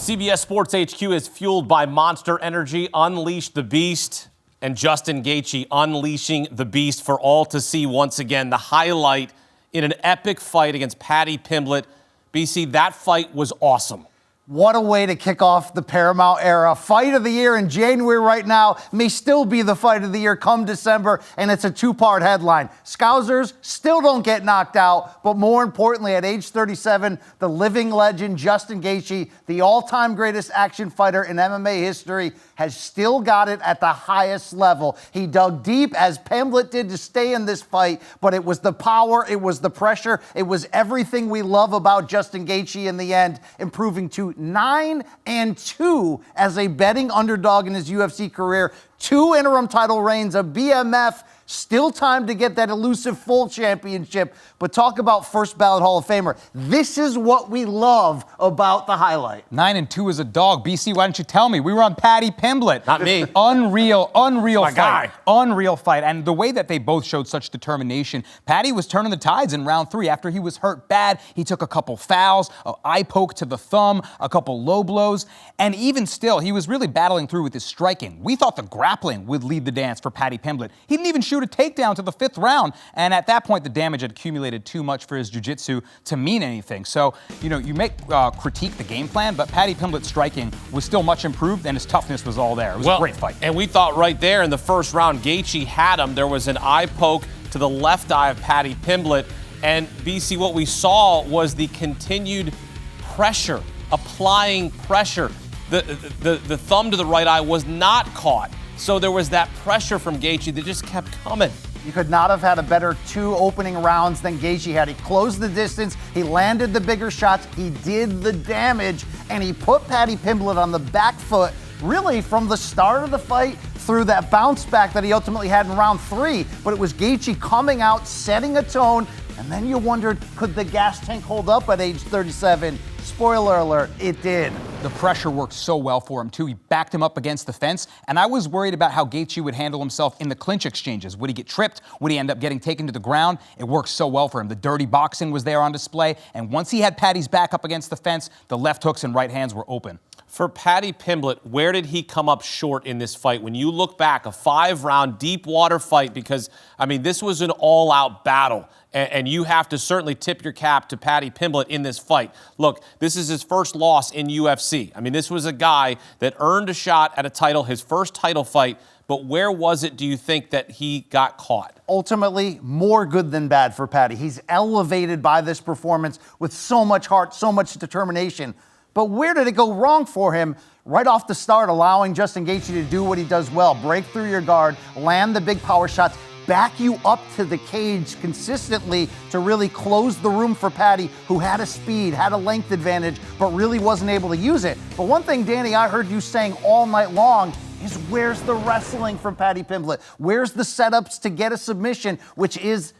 CBS Sports HQ is fueled by Monster Energy. Unleash the Beast. And Justin Gaethje unleashing the beast for all to see once again. The highlight in an epic fight against Paddy Pimblett. BC, that fight was awesome. What a way to kick off the Paramount era. Fight of the year in January right now may still be the fight of the year come December, and it's a two-part headline. Scousers still don't get knocked out, but more importantly, at age 37, the living legend Justin Gaethje, the all-time greatest action fighter in MMA history, has still got it at the highest level. He dug deep, as Pimblett did, to stay in this fight, but it was the power, it was the pressure, it was everything we love about Justin Gaethje in the end, improving to 9-2 as a betting underdog in his UFC career. 2 interim title reigns, a BMF. Still time to get that elusive full championship. But talk about first ballot Hall of Famer. This is what we love about the highlight. 9-2 as a dog. BC, why didn't you tell me? We were on Paddy Pimblett. Not me. Unreal My fight. guy. Unreal fight. And the way that they both showed such determination. Paddy was turning the tides in round 3 after he was hurt bad. He took a couple fouls, an eye poke to the thumb, a couple low blows. And even still, he was really battling through with his striking. We thought the grappling would lead the dance for Paddy Pimblett. He didn't even shoot a takedown to the 5th round. And at that point, the damage had accumulated too much for his jiu-jitsu to mean anything. So, you know, you may critique the game plan, but Paddy Pimblett's striking was still much improved, and his toughness was all there. It was a great fight. And we thought right there in the first round, Gaethje had him. There was an eye poke to the left eye of Paddy Pimblett. And BC, what we saw was the continued pressure, applying pressure. The thumb to the right eye was not caught. So there was that pressure from Gaethje that just kept coming. You could not have had a better 2 opening rounds than Gaethje had. He closed the distance, he landed the bigger shots, he did the damage, and he put Paddy Pimblett on the back foot really from the start of the fight through that bounce back that he ultimately had in round 3. But it was Gaethje coming out, setting a tone, and then you wondered, could the gas tank hold up at age 37? Spoiler alert, it did. The pressure worked so well for him, too. He backed him up against the fence, and I was worried about how Gaethje would handle himself in the clinch exchanges. Would he get tripped? Would he end up getting taken to the ground? It worked so well for him. The dirty boxing was there on display, and once he had Paddy's back up against the fence, the left hooks and right hands were open. For Paddy Pimblett, where did he come up short in this fight? When you look back, a 5-round deep water fight, because, I mean, this was an all-out battle. And you have to certainly tip your cap to Paddy Pimblett in this fight. Look, this is his first loss in UFC. I mean, this was a guy that earned a shot at a title, his first title fight. But where was it, do you think, that he got caught? Ultimately, more good than bad for Paddy. He's elevated by this performance with so much heart, so much determination. But where did it go wrong for him? Right off the start, allowing Justin Gaethje to do what he does well, break through your guard, land the big power shots, back you up to the cage consistently to really close the room for Paddy, who had a speed, had a length advantage, but really wasn't able to use it. But one thing, Danny, I heard you saying all night long is, where's the wrestling from Paddy Pimblett? Where's the setups to get a submission, which is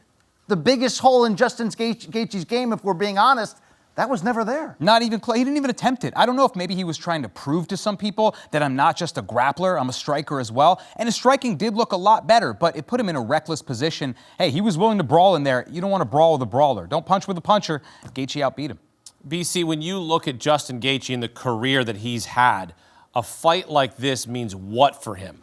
the biggest hole in Justin Gaethje's game, if we're being honest? That was never there. Not even close. He didn't even attempt it. I don't know if maybe he was trying to prove to some people that I'm not just a grappler, I'm a striker as well. And his striking did look a lot better, but it put him in a reckless position. Hey, he was willing to brawl in there. You don't want to brawl with a brawler. Don't punch with a puncher. Gaethje outbeat him. BC, when you look at Justin Gaethje and the career that he's had, a fight like this means what for him?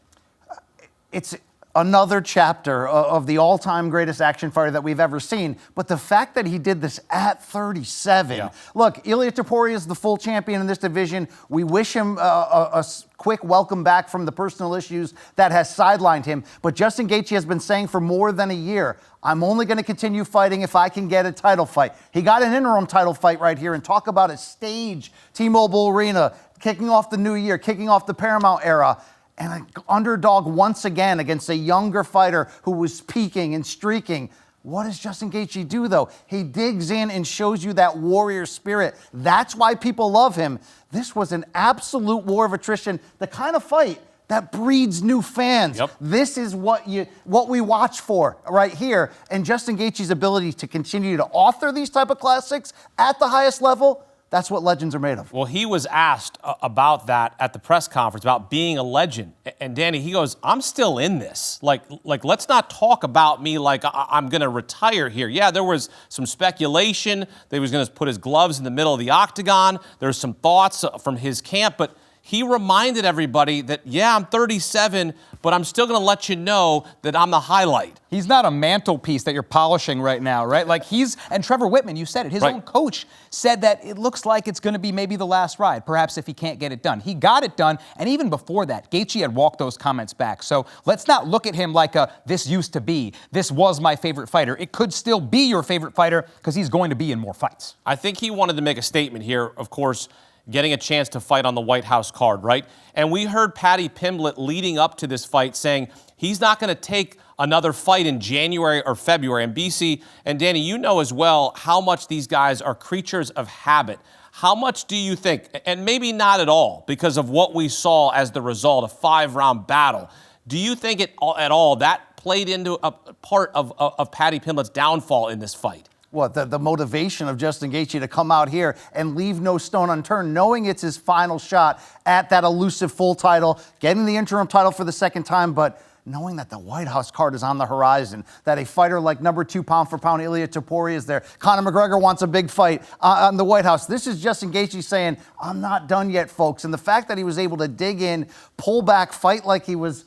It's another chapter of the all-time greatest action fighter that we've ever seen. But the fact that he did this at 37. Yeah. Look, Ilia Topuria is the full champion in this division. We wish him a quick welcome back from the personal issues that has sidelined him. But Justin Gaethje has been saying for more than a year, I'm only going to continue fighting if I can get a title fight. He got an interim title fight right here, and talk about a stage, T-Mobile Arena, kicking off the new year, kicking off the Paramount era. And an underdog once again against a younger fighter who was peaking and streaking. What does Justin Gaethje do, though? He digs in and shows you that warrior spirit. That's why people love him. This was an absolute war of attrition, the kind of fight that breeds new fans. Yep. This is what we watch for right here. And Justin Gaethje's ability to continue to author these type of classics at the highest level, That's what legends are made of. Well, he was asked about that at the press conference, about being a legend. And Danny, he goes, I'm still in this. Like let's not talk about me like I'm going to retire here. Yeah, there was some speculation that he was going to put his gloves in the middle of the octagon. There's some thoughts from his camp, but he reminded everybody that, yeah, I'm 37, but I'm still going to let you know that I'm the highlight. He's not a mantelpiece that you're polishing right now, right? Like and Trevor Whitman, you said it, his own coach said that it looks like it's going to be maybe the last ride, perhaps if he can't get it done. He got it done, and even before that, Gaethje had walked those comments back. So let's not look at him like this used to be, this was my favorite fighter. It could still be your favorite fighter because he's going to be in more fights. I think he wanted to make a statement here, of course, getting a chance to fight on the White House card, right? And we heard Paddy Pimblett leading up to this fight saying he's not going to take another fight in January or February. And BC and Danny, you know as well how much these guys are creatures of habit. How much do you think, and maybe not at all, because of what we saw as the result, a 5-round battle, do you think at all that played into a part of Paddy Pimblett's downfall in this fight? What, the motivation of Justin Gaethje to come out here and leave no stone unturned, knowing it's his final shot at that elusive full title, getting the interim title for the second time, but knowing that the White House card is on the horizon, that a fighter like number 2 pound for pound Ilia Topuria is there. Conor McGregor wants a big fight on the White House. This is Justin Gaethje saying, I'm not done yet, folks. And the fact that he was able to dig in, pull back, fight like he was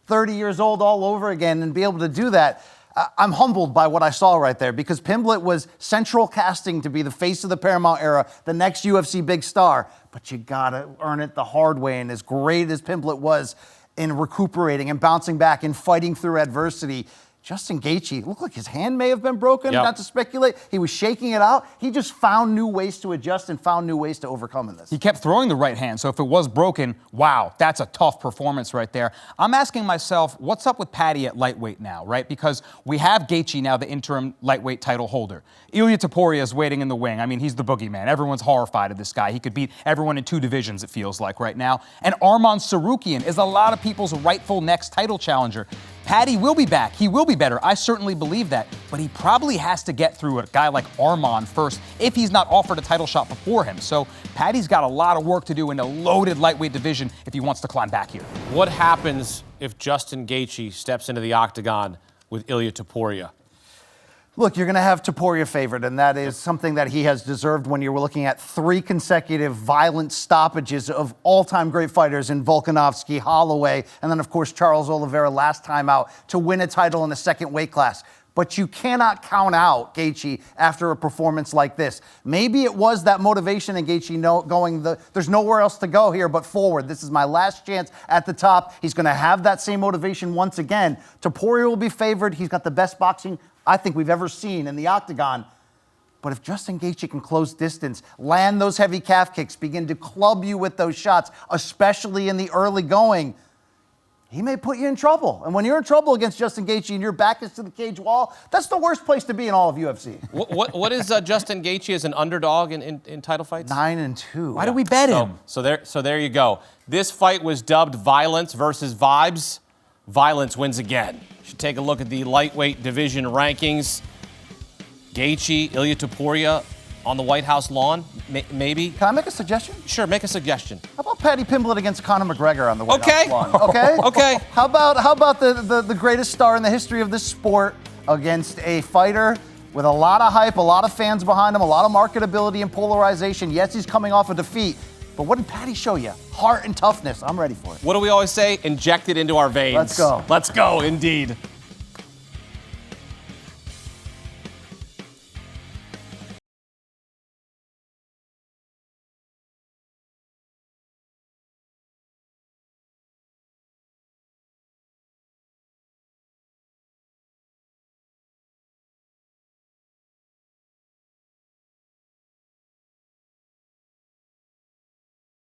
30 years old all over again and be able to do that, I'm humbled by what I saw right there, because Pimblett was central casting to be the face of the Paramount era, the next UFC big star. But you gotta earn it the hard way. And as great as Pimblett was in recuperating and bouncing back and fighting through adversity, Justin Gaethje looked like his hand may have been broken, not to speculate. He was shaking it out. He just found new ways to adjust and found new ways to overcome in this. He kept throwing the right hand, so if it was broken, wow, that's a tough performance right there. I'm asking myself, what's up with Paddy at lightweight now, right? Because we have Gaethje now, the interim lightweight title holder. Ilia Topuria is waiting in the wing. I mean, he's the boogeyman. Everyone's horrified of this guy. He could beat everyone in 2 divisions, it feels like, right now. And Arman Tsarukyan is a lot of people's rightful next title challenger. Paddy will be back. He will be better. I certainly believe that. But he probably has to get through a guy like Arman first if he's not offered a title shot before him. So Paddy's got a lot of work to do in a loaded lightweight division if he wants to climb back here. What happens if Justin Gaethje steps into the octagon with Ilia Topuria? Look, you're going to have Topuria favored, and that is something that he has deserved when you're looking at 3 consecutive violent stoppages of all-time great fighters in Volkanovski, Holloway, and then, of course, Charles Oliveira last time out to win a title in the second weight class. But you cannot count out Gaethje after a performance like this. Maybe it was that motivation in Gaethje there's nowhere else to go here but forward. This is my last chance at the top. He's going to have that same motivation once again. Topuria will be favored. He's got the best boxing I think we've ever seen in the octagon. But if Justin Gaethje can close distance, land those heavy calf kicks, begin to club you with those shots, especially in the early going, he may put you in trouble. And when you're in trouble against Justin Gaethje and your back is to the cage wall, that's the worst place to be in all of UFC. What is Justin Gaethje as an underdog in title fights? 9-2. Why do we bet him? So there you go. This fight was dubbed Violence versus Vibes. Violence wins again. You should take a look at the lightweight division rankings. Gaethje, Ilia Topuria on the White House lawn, maybe. Can I make a suggestion? Sure, make a suggestion. How about Paddy Pimblett against Conor McGregor on the White House lawn? Okay. Okay. How about the greatest star in the history of this sport against a fighter with a lot of hype, a lot of fans behind him, a lot of marketability and polarization. Yes, he's coming off a defeat, but what did Paddy show you? Heart and toughness. I'm ready for it. What do we always say? Inject it into our veins. Let's go. Let's go, indeed.